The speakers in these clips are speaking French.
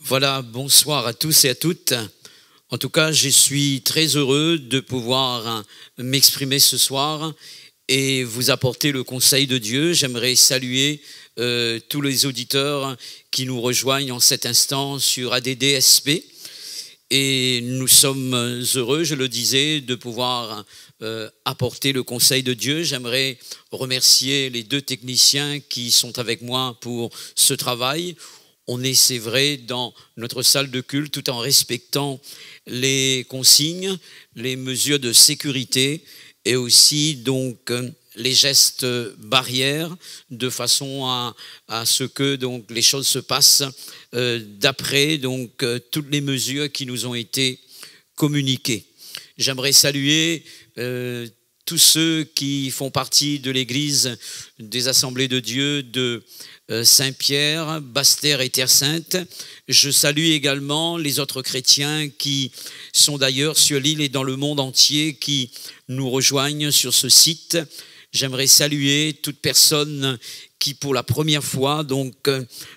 Voilà, bonsoir à tous et à toutes. En tout cas, je suis très heureux de pouvoir m'exprimer ce soir et vous apporter le conseil de Dieu. J'aimerais saluer tous les auditeurs qui nous rejoignent en cet instant sur ADD-SP. Et nous sommes heureux, je le disais, de pouvoir apporter le conseil de Dieu. J'aimerais remercier les deux techniciens qui sont avec moi pour ce travail. On est, c'est vrai, dans notre salle de culte tout en respectant les consignes, les mesures de sécurité et aussi donc les gestes barrières de façon à ce que donc les choses se passent d'après donc toutes les mesures qui nous ont été communiquées. J'aimerais saluer tous ceux qui font partie de l'Église des Assemblées de Dieu de Saint-Pierre, Basse-Terre et Terre-Sainte. Je salue également les autres chrétiens qui sont d'ailleurs sur l'île et dans le monde entier qui nous rejoignent sur ce site. J'aimerais saluer toute personne qui pour la première fois donc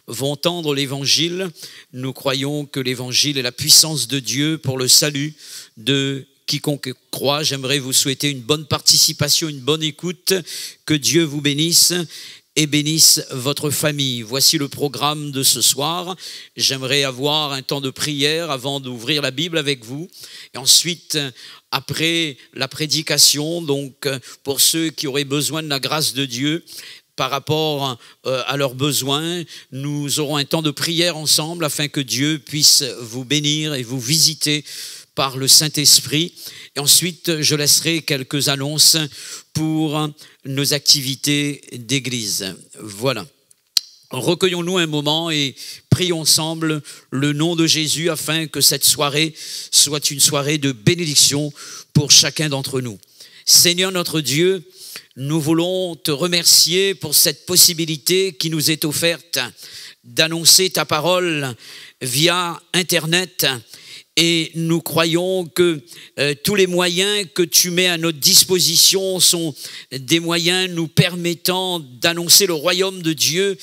vont entendre l'évangile. Nous croyons que l'évangile est la puissance de Dieu pour le salut de quiconque croit. J'aimerais vous souhaiter une bonne participation, une bonne écoute. Que Dieu vous bénisse et bénisse votre famille. Voici le programme de ce soir. J'aimerais avoir un temps de prière avant d'ouvrir la Bible avec vous. Et ensuite, après la prédication, donc pour ceux qui auraient besoin de la grâce de Dieu, par rapport à leurs besoins, nous aurons un temps de prière ensemble afin que Dieu puisse vous bénir et vous visiter par le Saint-Esprit. Et ensuite, je laisserai quelques annonces pour nos activités d'église. Voilà. Recueillons-nous un moment et prions ensemble le nom de Jésus afin que cette soirée soit une soirée de bénédiction pour chacun d'entre nous. Seigneur notre Dieu, nous voulons te remercier pour cette possibilité qui nous est offerte d'annoncer ta parole via Internet. Et nous croyons que tous les moyens que tu mets à notre disposition sont des moyens nous permettant d'annoncer le royaume de Dieu.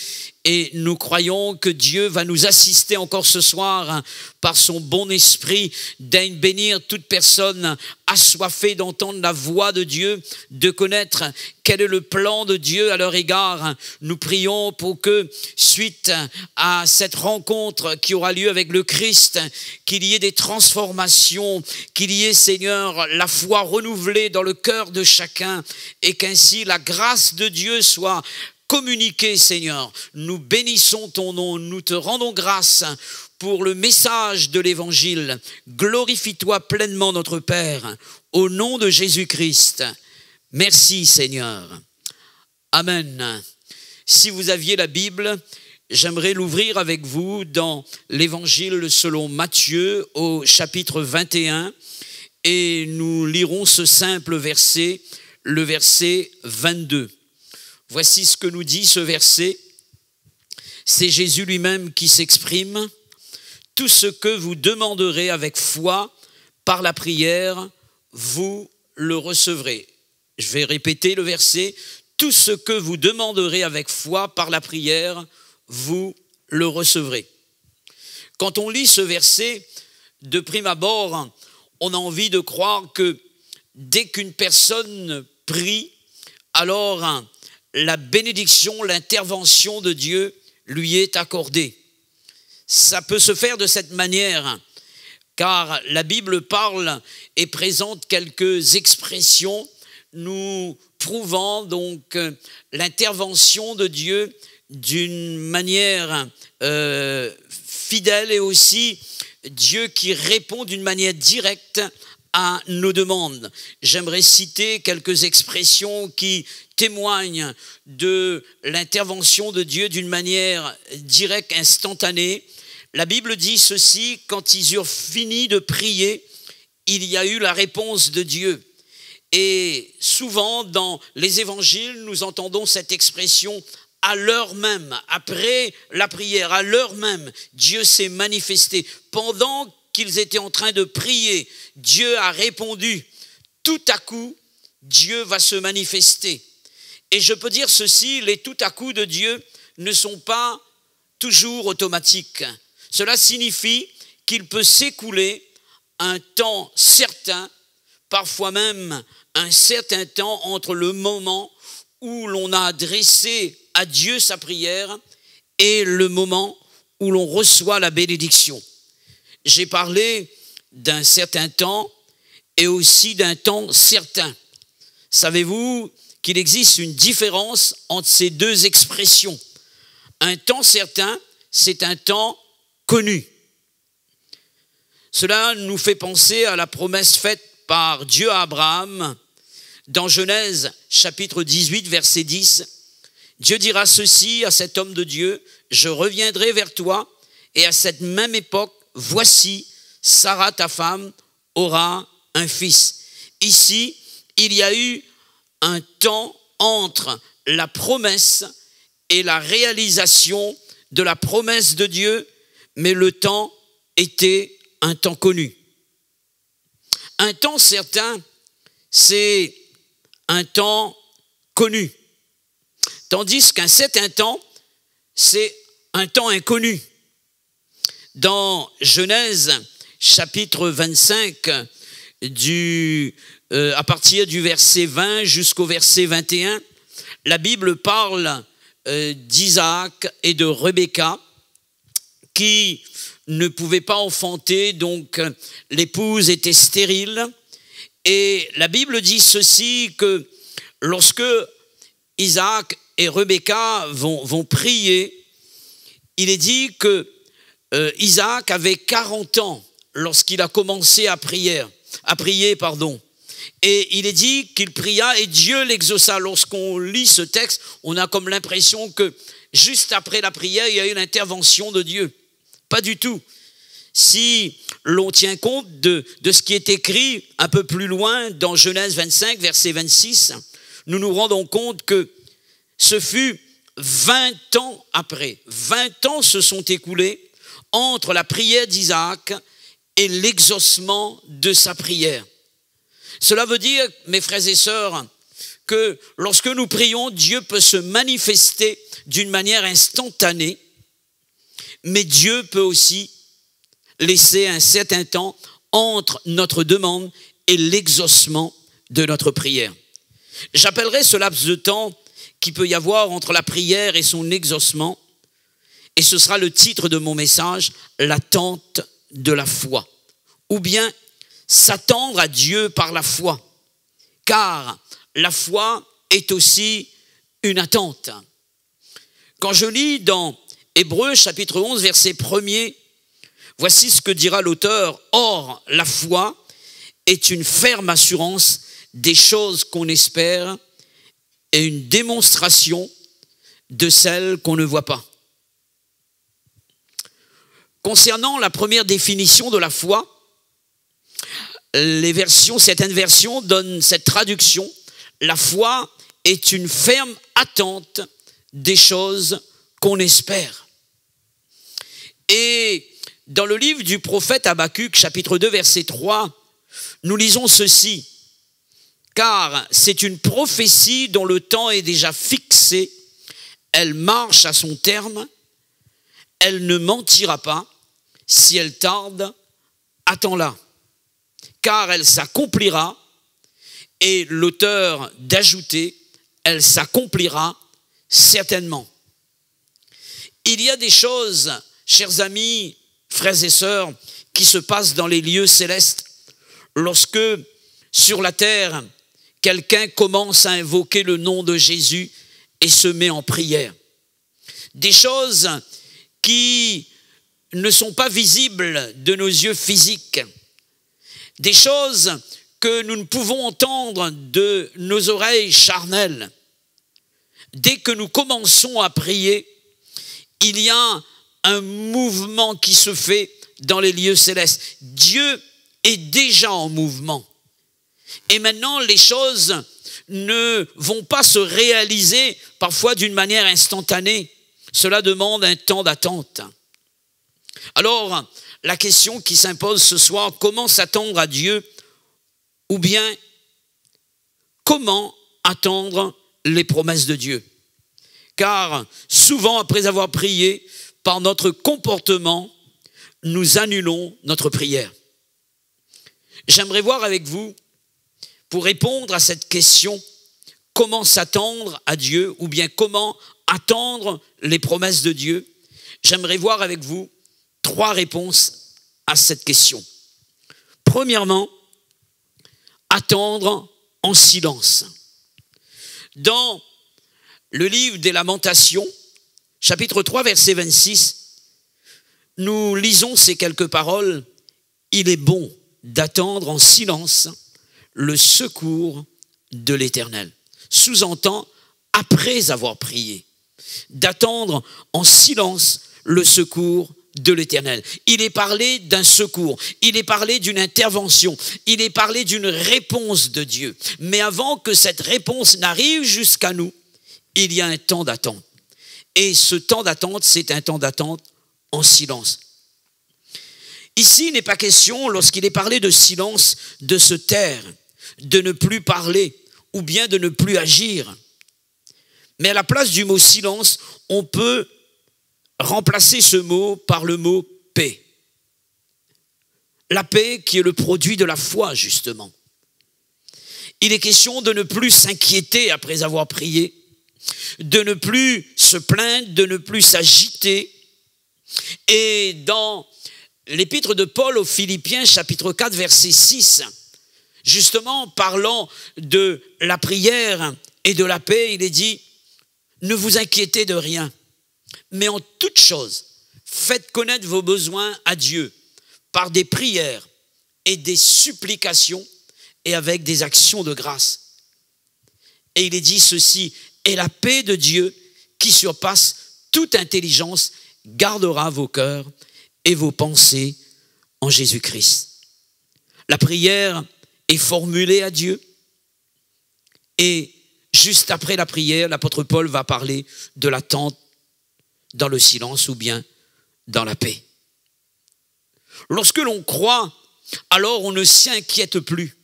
Et nous croyons que Dieu va nous assister encore ce soir par son bon esprit, daigne bénir toute personne assoiffée d'entendre la voix de Dieu, de connaître quel est le plan de Dieu à leur égard. Nous prions pour que, suite à cette rencontre qui aura lieu avec le Christ, qu'il y ait des transformations, qu'il y ait, Seigneur, la foi renouvelée dans le cœur de chacun et qu'ainsi la grâce de Dieu soit communiquée, Seigneur. Nous bénissons ton nom, nous te rendons grâce pour le message de l'Évangile. Glorifie-toi pleinement, notre Père, au nom de Jésus-Christ. Merci, Seigneur. Amen. Si vous aviez la Bible, j'aimerais l'ouvrir avec vous dans l'Évangile selon Matthieu au chapitre 21 et nous lirons ce simple verset, le verset 22. Voici ce que nous dit ce verset. C'est Jésus lui-même qui s'exprime. Tout ce que vous demanderez avec foi par la prière, vous le recevrez. Je vais répéter le verset. Tout ce que vous demanderez avec foi par la prière, vous le recevrez. Quand on lit ce verset, de prime abord, on a envie de croire que dès qu'une personne prie, alors la bénédiction, l'intervention de Dieu lui est accordée. Ça peut se faire de cette manière, car la Bible parle et présente quelques expressions nous prouvant donc l'intervention de Dieu d'une manière fidèle et aussi Dieu qui répond d'une manière directe à nos demandes. J'aimerais citer quelques expressions qui témoignent de l'intervention de Dieu d'une manière directe, instantanée. La Bible dit ceci: quand ils eurent fini de prier, il y a eu la réponse de Dieu. Et souvent dans les évangiles, nous entendons cette expression à l'heure même, après la prière, à l'heure même, Dieu s'est manifesté. Pendant qu'ils étaient en train de prier, Dieu a répondu. Tout à coup, Dieu va se manifester. Et je peux dire ceci, les tout à coup de Dieu ne sont pas toujours automatiques. Cela signifie qu'il peut s'écouler un temps certain, parfois même un certain temps entre le moment où l'on a adressé à Dieu sa prière et le moment où l'on reçoit la bénédiction. J'ai parlé d'un certain temps et aussi d'un temps certain. Savez-vous qu'il existe une différence entre ces deux expressions? Un temps certain, c'est un temps connu. Cela nous fait penser à la promesse faite par Dieu à Abraham dans Genèse chapitre 18, verset 10. Dieu dira ceci à cet homme de Dieu: je reviendrai vers toi, et à cette même époque, voici, Sarah ta femme aura un fils. Ici, il y a eu un temps entre la promesse et la réalisation de la promesse de Dieu, mais le temps était un temps connu. Un temps certain, c'est un temps connu, tandis qu'un certain temps, c'est un temps inconnu. Dans Genèse chapitre 25, à partir du verset 20 jusqu'au verset 21, la Bible parle d'Isaac et de Rebecca qui ne pouvaient pas enfanter, donc l'épouse était stérile. Et la Bible dit ceci, que lorsque Isaac et Rebecca vont prier, il est dit que Isaac avait 40 ans lorsqu'il a commencé à prier. Et il est dit qu'il pria et Dieu l'exauça. Lorsqu'on lit ce texte, on a comme l'impression que juste après la prière, il y a eu l'intervention de Dieu. Pas du tout. Si l'on tient compte de ce qui est écrit un peu plus loin dans Genèse 25, verset 26, nous nous rendons compte que ce fut 20 ans après. 20 ans se sont écoulés entre la prière d'Isaac et l'exaucement de sa prière. Cela veut dire, mes frères et sœurs, que lorsque nous prions, Dieu peut se manifester d'une manière instantanée, mais Dieu peut aussi laisser un certain temps entre notre demande et l'exaucement de notre prière. J'appellerai ce laps de temps qu'il peut y avoir entre la prière et son exaucement, et ce sera le titre de mon message, l'attente de la foi, ou bien s'attendre à Dieu par la foi, car la foi est aussi une attente. Quand je lis dans Hébreux chapitre 11, verset 1er, voici ce que dira l'auteur: or, la foi est une ferme assurance des choses qu'on espère et une démonstration de celles qu'on ne voit pas. Concernant la première définition de la foi, certaines versions donnent cette traduction: la foi est une ferme attente des choses qu'on espère. Et dans le livre du prophète Habakkuk, chapitre 2, verset 3, nous lisons ceci: car c'est une prophétie dont le temps est déjà fixé, elle marche à son terme, elle ne mentira pas, si elle tarde, attends-la, car elle s'accomplira. Et l'auteur d'ajouter: elle s'accomplira certainement. Il y a des choses, chers amis, frères et sœurs, qui se passent dans les lieux célestes lorsque, sur la terre, quelqu'un commence à invoquer le nom de Jésus et se met en prière. Des choses qui ne sont pas visibles de nos yeux physiques. Des choses que nous ne pouvons entendre de nos oreilles charnelles. Dès que nous commençons à prier, il y a un mouvement qui se fait dans les lieux célestes. Dieu est déjà en mouvement. Et maintenant, les choses ne vont pas se réaliser parfois d'une manière instantanée. Cela demande un temps d'attente. Alors, la question qui s'impose ce soir: comment s'attendre à Dieu? Ou bien, comment attendre les promesses de Dieu? Car souvent, après avoir prié, par notre comportement, nous annulons notre prière. J'aimerais voir avec vous, pour répondre à cette question, comment s'attendre à Dieu ou bien comment attendre les promesses de Dieu. J'aimerais voir avec vous 3 réponses à cette question. Premièrement, attendre en silence. Dans le livre des Lamentations, chapitre 3, verset 26, nous lisons ces quelques paroles. « Il est bon d'attendre en silence le secours de l'Éternel. » Sous-entend, après avoir prié, d'attendre en silence le secours de l'Éternel. Il est parlé d'un secours, il est parlé d'une intervention, il est parlé d'une réponse de Dieu. Mais avant que cette réponse n'arrive jusqu'à nous, il y a un temps d'attente. Et ce temps d'attente, c'est un temps d'attente en silence. Ici, il n'est pas question, lorsqu'il est parlé de silence, de se taire, de ne plus parler ou bien de ne plus agir. Mais à la place du mot silence, on peut remplacer ce mot par le mot paix. La paix qui est le produit de la foi, justement. Il est question de ne plus s'inquiéter après avoir prié, de ne plus se plaindre, de ne plus s'agiter. Et dans l'épître de Paul aux Philippiens, chapitre 4, verset 6, justement parlant de la prière et de la paix, il est dit « Ne vous inquiétez de rien, mais en toute chose, faites connaître vos besoins à Dieu par des prières et des supplications et avec des actions de grâce. » Et il est dit ceci, « Et la paix de Dieu qui surpasse toute intelligence gardera vos cœurs et vos pensées en Jésus-Christ. » La prière est formulée à Dieu et juste après la prière, l'apôtre Paul va parler de l'attente dans le silence ou bien dans la paix. Lorsque l'on croit, alors on ne s'inquiète plus,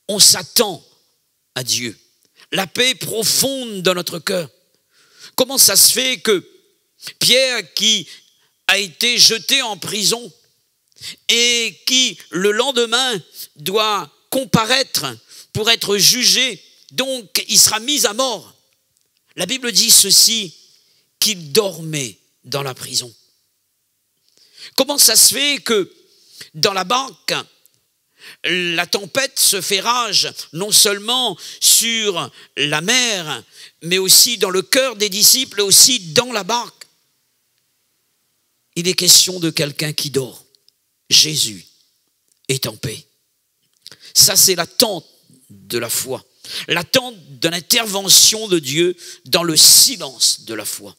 on s'attend à Dieu. La paix profonde dans notre cœur. Comment ça se fait que Pierre, qui a été jeté en prison et qui le lendemain doit comparaître pour être jugé, donc il sera mis à mort. La Bible dit ceci, qu'il dormait dans la prison. Comment ça se fait que dans la barque, la tempête se fait rage, non seulement sur la mer, mais aussi dans le cœur des disciples, aussi dans la barque. Il est question de quelqu'un qui dort. Jésus est en paix. Ça, c'est l'attente de la foi, l'attente de l'intervention de Dieu dans le silence de la foi.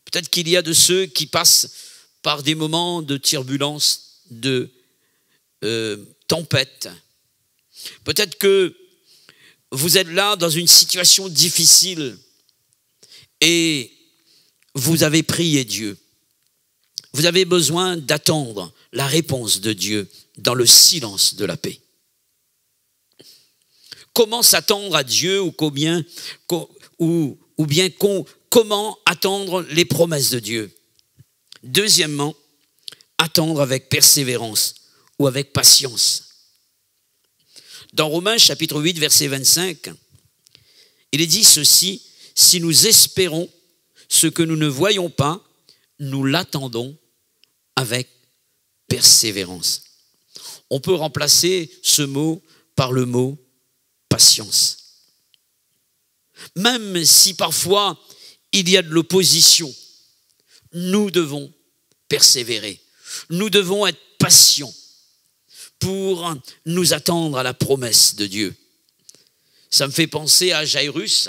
Peut-être qu'il y a de ceux qui passent par des moments de turbulence, de tempête. Peut-être que vous êtes là dans une situation difficile et vous avez prié Dieu. Vous avez besoin d'attendre la réponse de Dieu dans le silence de la paix. Comment s'attendre à Dieu comment attendre les promesses de Dieu? Deuxièmement, attendre avec persévérance ou avec patience. Dans Romains chapitre 8, verset 25, il est dit ceci, « Si nous espérons ce que nous ne voyons pas, nous l'attendons avec persévérance. » On peut remplacer ce mot par le mot patience. Même si parfois il y a de l'opposition, nous devons persévérer. Nous devons être patients pour nous attendre à la promesse de Dieu. Ça me fait penser à Jairus,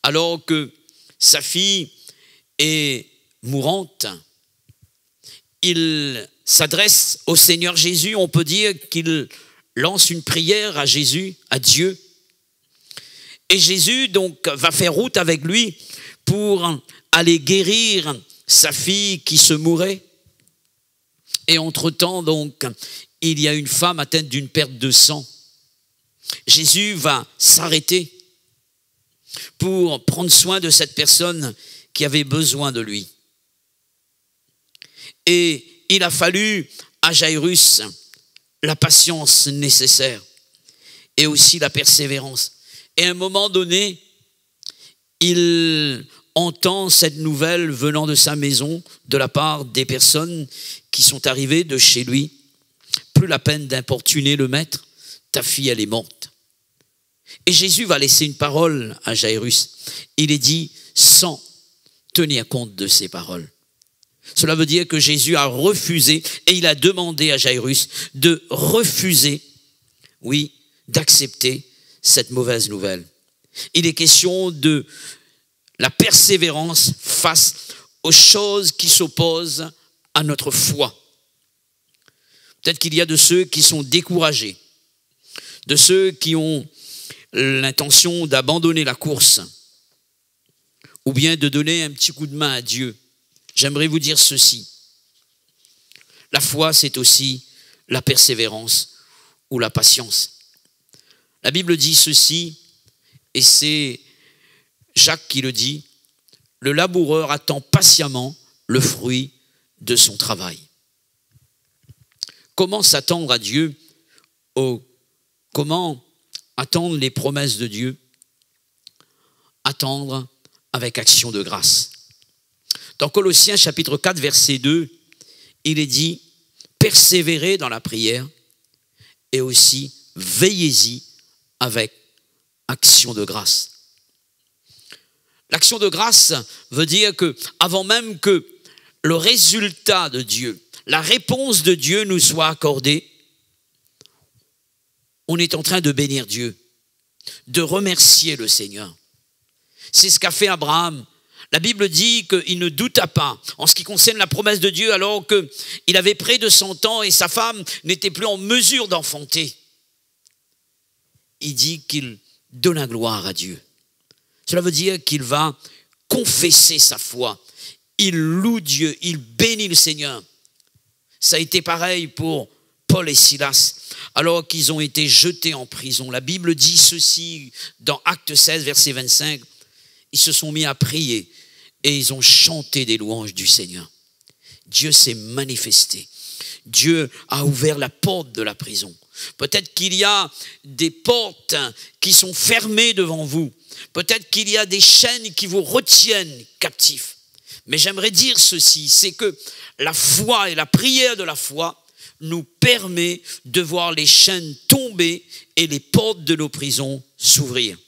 alors que sa fille est mourante. Il s'adresse au Seigneur Jésus, on peut dire qu'il lance une prière à Jésus, à Dieu. Et Jésus donc va faire route avec lui pour aller guérir sa fille qui se mourait. Et entre-temps, donc, il y a une femme atteinte d'une perte de sang. Jésus va s'arrêter pour prendre soin de cette personne qui avait besoin de lui. Et il a fallu à Jairus la patience nécessaire et aussi la persévérance. Et à un moment donné, il entend cette nouvelle venant de sa maison, de la part des personnes qui sont arrivées de chez lui. Plus la peine d'importuner le maître, ta fille elle est morte. Et Jésus va laisser une parole à Jairus. Il est dit sans tenir compte de ces paroles. Cela veut dire que Jésus a refusé et il a demandé à Jairus de refuser, oui, d'accepter cette mauvaise nouvelle. Il est question de la persévérance face aux choses qui s'opposent à notre foi. Peut-être qu'il y a de ceux qui sont découragés, de ceux qui ont l'intention d'abandonner la course ou bien de donner un petit coup de main à Dieu. J'aimerais vous dire ceci. La foi, c'est aussi la persévérance ou la patience. La Bible dit ceci, et c'est Jacques qui le dit, le laboureur attend patiemment le fruit de son travail. Comment s'attendre à Dieu? Comment attendre les promesses de Dieu? Attendre avec action de grâce. Dans Colossiens chapitre 4, verset 2, il est dit « Persévérez dans la prière et aussi veillez-y avec action de grâce ». L'action de grâce veut dire que avant même que le résultat de Dieu, la réponse de Dieu nous soit accordée, on est en train de bénir Dieu, de remercier le Seigneur. C'est ce qu'a fait Abraham. La Bible dit qu'il ne douta pas en ce qui concerne la promesse de Dieu alors qu'il avait près de 100 ans et sa femme n'était plus en mesure d'enfanter. Il dit qu'il donna gloire à Dieu. Cela veut dire qu'il va confesser sa foi. Il loue Dieu, il bénit le Seigneur. Ça a été pareil pour Paul et Silas, alors qu'ils ont été jetés en prison. La Bible dit ceci dans Actes 16, verset 25. Ils se sont mis à prier et ils ont chanté des louanges du Seigneur. Dieu s'est manifesté. Dieu a ouvert la porte de la prison. Peut-être qu'il y a des portes qui sont fermées devant vous. Peut-être qu'il y a des chaînes qui vous retiennent captifs. Mais j'aimerais dire ceci, c'est que la foi et la prière de la foi nous permet de voir les chaînes tomber et les portes de nos prisons s'ouvrir.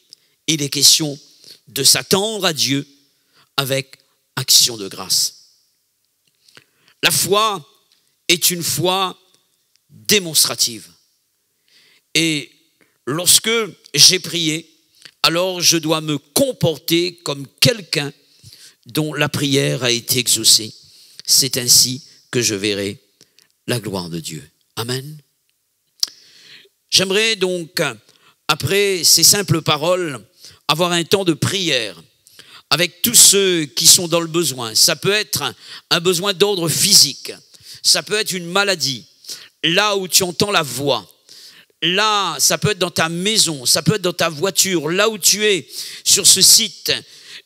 Il est question de s'attendre à Dieu avec action de grâce. La foi est une foi démonstrative. Et lorsque j'ai prié, alors je dois me comporter comme quelqu'un dont la prière a été exaucée. C'est ainsi que je verrai la gloire de Dieu. Amen. J'aimerais donc, après ces simples paroles, avoir un temps de prière avec tous ceux qui sont dans le besoin. Ça peut être un besoin d'ordre physique, ça peut être une maladie, là où tu entends la voix. Là, ça peut être dans ta maison, ça peut être dans ta voiture, là où tu es, sur ce site.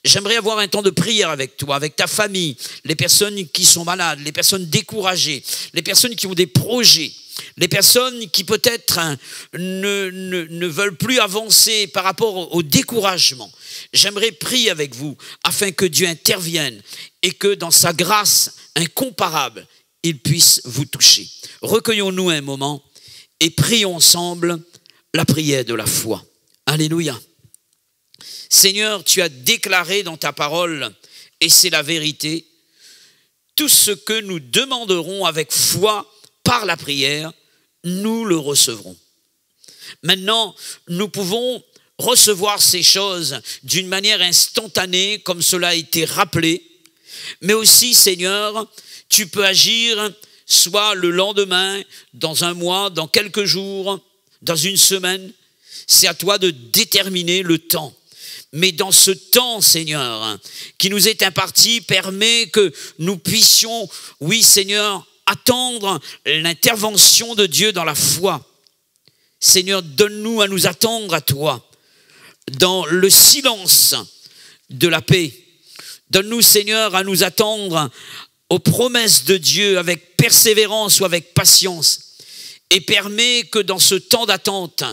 J'aimerais avoir un temps de prière avec toi, avec ta famille, les personnes qui sont malades, les personnes découragées, les personnes qui ont des projets, les personnes qui peut-être ne veulent plus avancer par rapport au découragement. J'aimerais prier avec vous afin que Dieu intervienne et que dans sa grâce incomparable, il puisse vous toucher. Recueillons-nous un moment et prions ensemble la prière de la foi. Alléluia. Seigneur, tu as déclaré dans ta parole, et c'est la vérité, tout ce que nous demanderons avec foi par la prière, nous le recevrons. Maintenant, nous pouvons recevoir ces choses d'une manière instantanée, comme cela a été rappelé, mais aussi, Seigneur, tu peux agir soit le lendemain, dans un mois, dans quelques jours, dans une semaine. C'est à toi de déterminer le temps. Mais dans ce temps, Seigneur, qui nous est imparti, permet que nous puissions, oui Seigneur, attendre l'intervention de Dieu dans la foi. Seigneur, donne-nous à nous attendre à toi, dans le silence de la paix. Donne-nous, Seigneur, à nous attendre aux promesses de Dieu avec persévérance ou avec patience. Et permet que dans ce temps d'attente,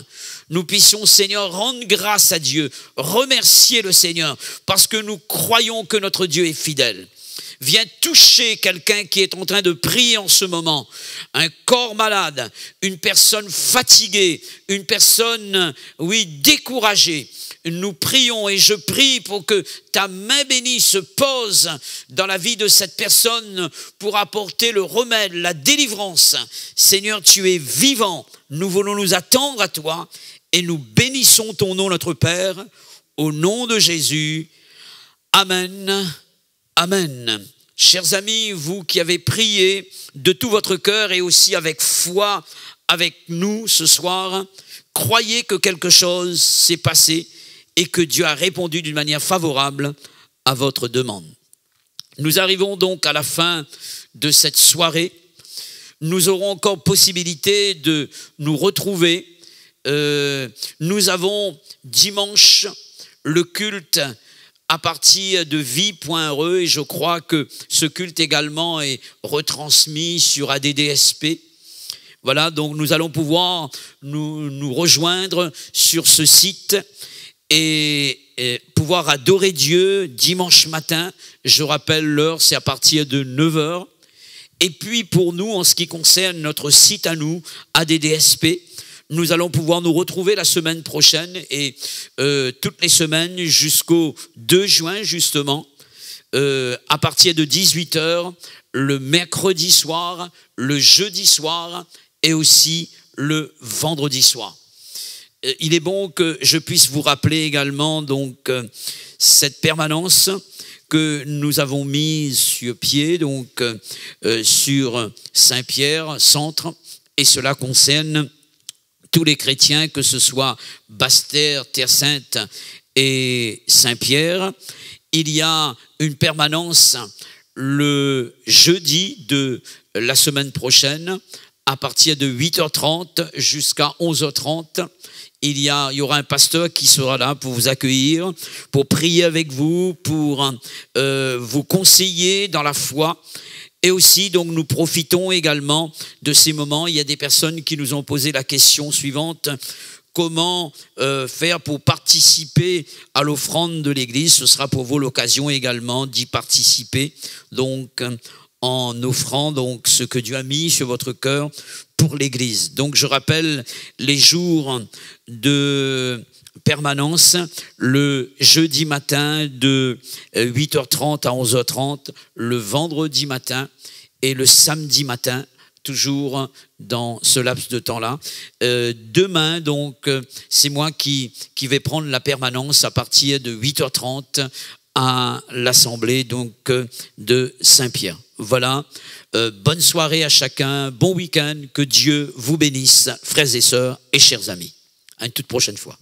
nous puissions, Seigneur, rendre grâce à Dieu, remercier le Seigneur, parce que nous croyons que notre Dieu est fidèle. Viens toucher quelqu'un qui est en train de prier en ce moment, un corps malade, une personne fatiguée, une personne, oui, découragée. Nous prions et je prie pour que ta main bénie se pose dans la vie de cette personne pour apporter le remède, la délivrance. Seigneur, tu es vivant. Nous voulons nous attendre à toi et nous bénissons ton nom, notre Père, au nom de Jésus. Amen. Amen. Chers amis, vous qui avez prié de tout votre cœur et aussi avec foi avec nous ce soir, croyez que quelque chose s'est passé et que Dieu a répondu d'une manière favorable à votre demande. Nous arrivons donc à la fin de cette soirée. Nous aurons encore possibilité de nous retrouver. Nous avons dimanche le culte à partir de vie.re et je crois que ce culte également est retransmis sur ADDSP. Voilà, donc nous allons pouvoir nous rejoindre sur ce site et pouvoir adorer Dieu dimanche matin. Je rappelle l'heure, c'est à partir de 9h. Et puis pour nous, en ce qui concerne notre site à nous, ADDSP, nous allons pouvoir nous retrouver la semaine prochaine et toutes les semaines jusqu'au 2 juin justement, à partir de 18h, le mercredi soir, le jeudi soir et aussi le vendredi soir. Il est bon que je puisse vous rappeler également donc cette permanence que nous avons mise sur pied donc sur Saint-Pierre centre et cela concerne tous les chrétiens, que ce soit Basse-Terre, Terre-Sainte et Saint-Pierre. Il y a une permanence le jeudi de la semaine prochaine à partir de 8h30 jusqu'à 11h30. Il y aura un pasteur qui sera là pour vous accueillir, pour prier avec vous, pour vous conseiller dans la foi. Et aussi, donc, nous profitons également de ces moments. Il y a des personnes qui nous ont posé la question suivante. Comment faire pour participer à l'offrande de l'Église? Ce sera pour vous l'occasion également d'y participer. Donc, en offrant donc ce que Dieu a mis sur votre cœur pour l'Église. Donc, je rappelle les jours de permanence, le jeudi matin de 8h30 à 11h30, le vendredi matin et le samedi matin, toujours dans ce laps de temps-là. Demain, donc, c'est moi qui vais prendre la permanence à partir de 8h30 à l'Assemblée donc de Saint-Pierre. Voilà, bonne soirée à chacun, bon week-end, que Dieu vous bénisse, frères et sœurs et chers amis. À une toute prochaine fois.